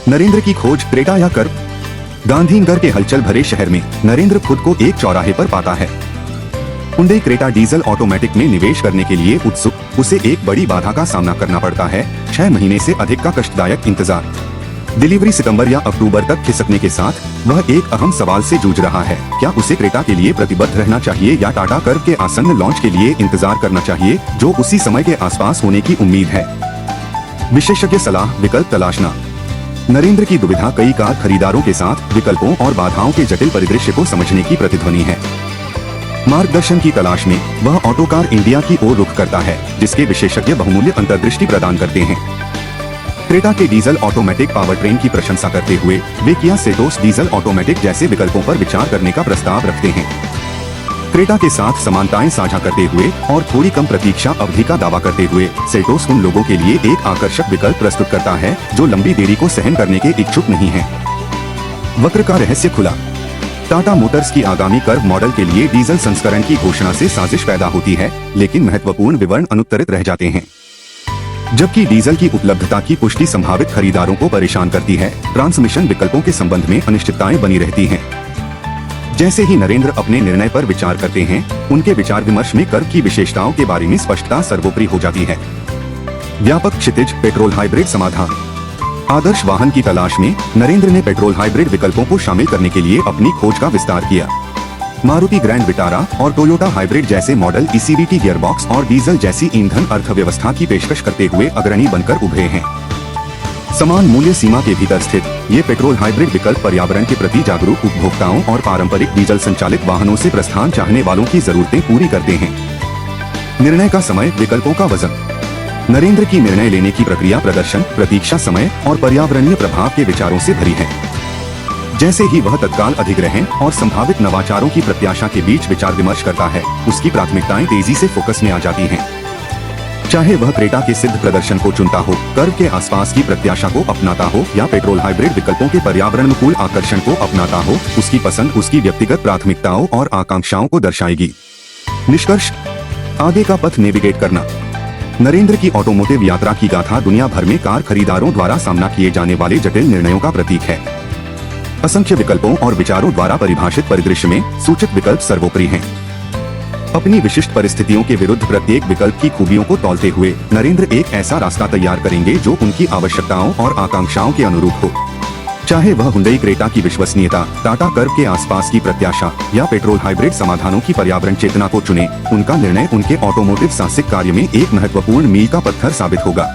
नरेंद्र की खोज, क्रेटा या कर्व। गांधीनगर के हलचल भरे शहर में नरेंद्र खुद को एक चौराहे पर पाता है। हुंडई क्रेटा डीजल ऑटोमेटिक में निवेश करने के लिए उत्सुक, उसे एक बड़ी बाधा का सामना करना पड़ता है, 6 महीने से अधिक का कष्टदायक इंतजार। डिलीवरी सितंबर या अक्टूबर तक खिसकने के साथ वह एक अहम सवाल से जूझ रहा है, क्या उसे क्रेटा के लिए प्रतिबद्ध रहना चाहिए या टाटा कर्व के आसन्न लॉन्च के लिए इंतजार करना चाहिए, जो उसी समय के आसपास होने की उम्मीद है। विशेषज्ञ सलाह, विकल्प तलाशना। नरेंद्र की दुविधा कई कार खरीदारों के साथ विकल्पों और बाधाओं के जटिल परिदृश्य को समझने की प्रतिध्वनि है। मार्गदर्शन की तलाश में वह ऑटोकार इंडिया की ओर रुख करता है, जिसके विशेषज्ञ बहुमूल्य अंतर्दृष्टि प्रदान करते हैं। क्रेटा के डीजल ऑटोमेटिक पावर ट्रेन की प्रशंसा करते हुए वे किया सेटोस डीजल ऑटोमेटिक जैसे विकल्पों पर विचार करने का प्रस्ताव रखते हैं। क्रेटा के साथ समानताएं साझा करते हुए और थोड़ी कम प्रतीक्षा अवधि का दावा करते हुए सेटोस उन लोगों के लिए एक आकर्षक विकल्प प्रस्तुत करता है जो लंबी देरी को सहन करने के इच्छुक नहीं हैं। वक्र का रहस्य खुला। टाटा मोटर्स की आगामी कर्व मॉडल के लिए डीजल संस्करण की घोषणा से साजिश पैदा होती है, लेकिन महत्वपूर्ण विवरण अनुत्तरित रह जाते हैं। जबकि डीजल की उपलब्धता की पुष्टि संभावित खरीदारों को परेशान करती है, ट्रांसमिशन विकल्पों के संबंध में अनिश्चितताएं बनी रहती हैं। जैसे ही नरेंद्र अपने निर्णय पर विचार करते हैं, उनके विचार विमर्श में कर्व की विशेषताओं के बारे में स्पष्टता सर्वोपरि हो जाती है। व्यापक क्षितिज, पेट्रोल हाइब्रिड समाधान। आदर्श वाहन की तलाश में नरेंद्र ने पेट्रोल हाइब्रिड विकल्पों को शामिल करने के लिए अपनी खोज का विस्तार किया। मारुति ग्रैंड विटारा और टोयोटा हाइब्रिड जैसे मॉडल ईसीवीटी गियरबॉक्स और डीजल जैसी ईंधन अर्थव्यवस्था की पेशकश करते हुए अग्रणी बनकर उभरे हैं। समान मूल्य सीमा के भीतर स्थित ये पेट्रोल हाइब्रिड विकल्प पर्यावरण के प्रति जागरूक उपभोक्ताओं और पारंपरिक डीजल संचालित वाहनों से प्रस्थान चाहने वालों की जरूरतें पूरी करते हैं। निर्णय का समय, विकल्पों का वजन। नरेंद्र की निर्णय लेने की प्रक्रिया प्रदर्शन, प्रतीक्षा समय और पर्यावरणीय प्रभाव के विचारों से भरी है। जैसे ही वह तत्काल अधिग्रहण और संभावित नवाचारों की प्रत्याशा के बीच विचार विमर्श करता है, उसकी प्राथमिकताएं तेजी से फोकस में आ जाती हैं। चाहे वह क्रेटा के सिद्ध प्रदर्शन को चुनता हो, कर्व के आसपास की प्रत्याशा को अपनाता हो या पेट्रोल हाइब्रिड विकल्पों के पर्यावरणनुकूल आकर्षण को अपनाता हो, उसकी पसंद उसकी व्यक्तिगत प्राथमिकताओं और आकांक्षाओं को दर्शाएगी। निष्कर्ष, आगे का पथ नेविगेट करना। नरेंद्र की ऑटोमोटिव यात्रा की गाथा दुनिया भर में कार खरीदारों द्वारा सामना किए जाने वाले जटिल निर्णयों का प्रतीक है। असंख्य विकल्पों और विचारों द्वारा परिभाषित परिदृश्य में सूचित विकल्प सर्वोपरि हैं। अपनी विशिष्ट परिस्थितियों के विरुद्ध प्रत्येक विकल्प की खूबियों को तौलते हुए नरेंद्र एक ऐसा रास्ता तैयार करेंगे जो उनकी आवश्यकताओं और आकांक्षाओं के अनुरूप हो। चाहे वह हुंडई क्रेटा की विश्वसनीयता, टाटा कर्व के आसपास की प्रत्याशा या पेट्रोल हाइब्रिड समाधानों की पर्यावरण चेतना को चुने, उनका निर्णय उनके ऑटोमोटिव साहसिक कार्य में एक महत्वपूर्ण मील का पत्थर साबित होगा।